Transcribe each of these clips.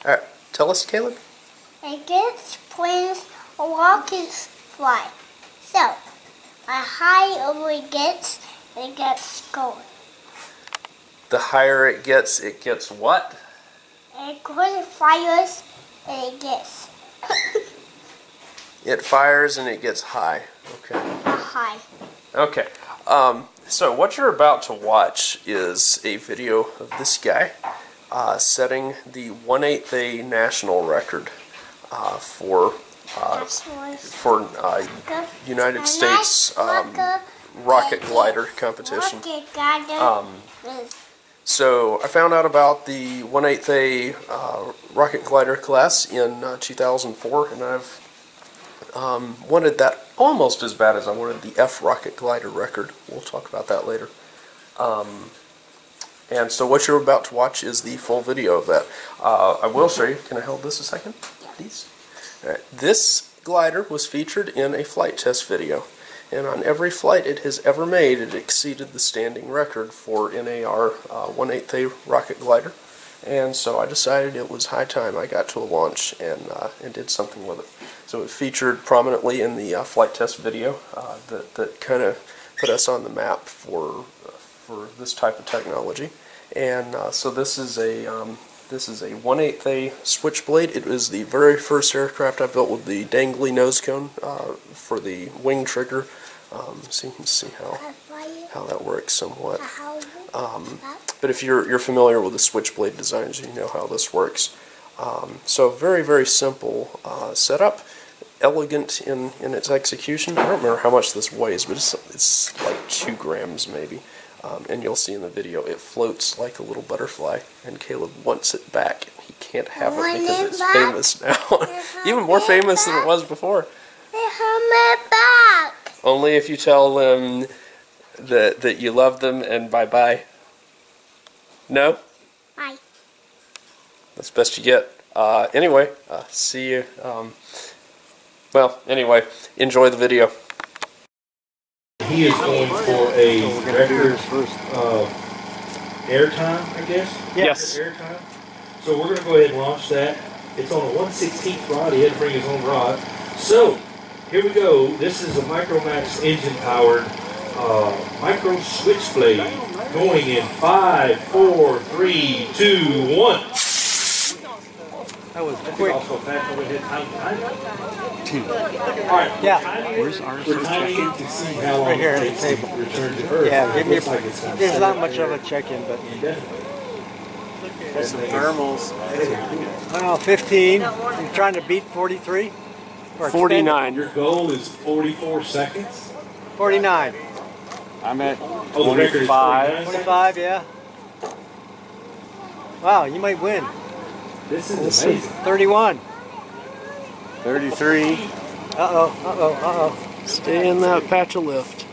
All right, tell us, Caleb. It gets planes rockets fly. So, the higher it gets going. The higher it gets what? It goes fires and it gets It fires and it gets high. Okay. high. Okay. So what you're about to watch is a video of this guy setting the 1/8 national record for United States rocket glider competition. So I found out about the 1/8 rocket glider class in 2004, and I've wanted that almost as bad as I wanted the F rocket glider record. We'll talk about that later. And so what you're about to watch is the full video of that. I will show you. Can I hold this a second, please? All right. This glider was featured in a flight test video, and on every flight it has ever made, it exceeded the standing record for NAR 1/8 rocket glider. And so I decided it was high time I got to a launch and did something with it. So it featured prominently in the flight test video that kind of put us on the map for this type of technology. And so this is a 1/8 Switchblade. It was the very first aircraft I built with the dangly nose cone for the wing trigger. So you can see how that works somewhat. But if you're familiar with the Switchblade designs, you know how this works. So very, very simple setup, elegant in its execution. I don't remember how much this weighs, but it's like 2 grams maybe. And you'll see in the video it floats like a little butterfly, and Caleb wants it back. He can't have it because it's famous now. Even more famous than it was before. Only if you tell them that you love them and bye-bye. No? Bye. That's the best you get. Anyway, see you. Well, anyway, enjoy the video. He is going for a record airtime, I guess? Yes. Airtime. So we're going to go ahead and launch that. It's on a 1/16 rod. He had to bring his own rod. So, here we go. This is a Micromax engine-powered micro switchblade going in 5, 4, 3, 2, 1. That was quick. Also fast overhead time. 2. All right. Yeah. Where's ours? We're timing to see how long Right here it at takes the table. to return to Earth. Yeah, give me a, Like it's there's not much of a check-in, but there's some thermals. I don't know, 15. I'm trying to beat 43. 49. Your goal is 44 seconds. 49. I'm at Oh, the record is 25. 25, yeah. Wow, you might win. This is amazing. 31. 33. Uh-oh. Stay in that patch of lift.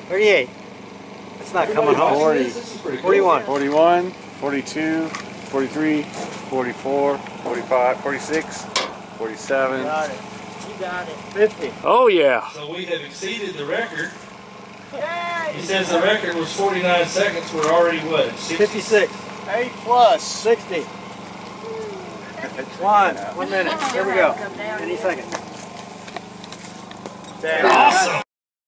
38. It's not coming home. 40. This is pretty good. 41. 41. 42. 43. 44. 45. 46. 47. Got it. You got it. 50. Oh yeah. So we have exceeded the record. He says the record was 49 seconds. We're already what? 56. A plus. 60. 1 minute. Here we go. Any second. Awesome.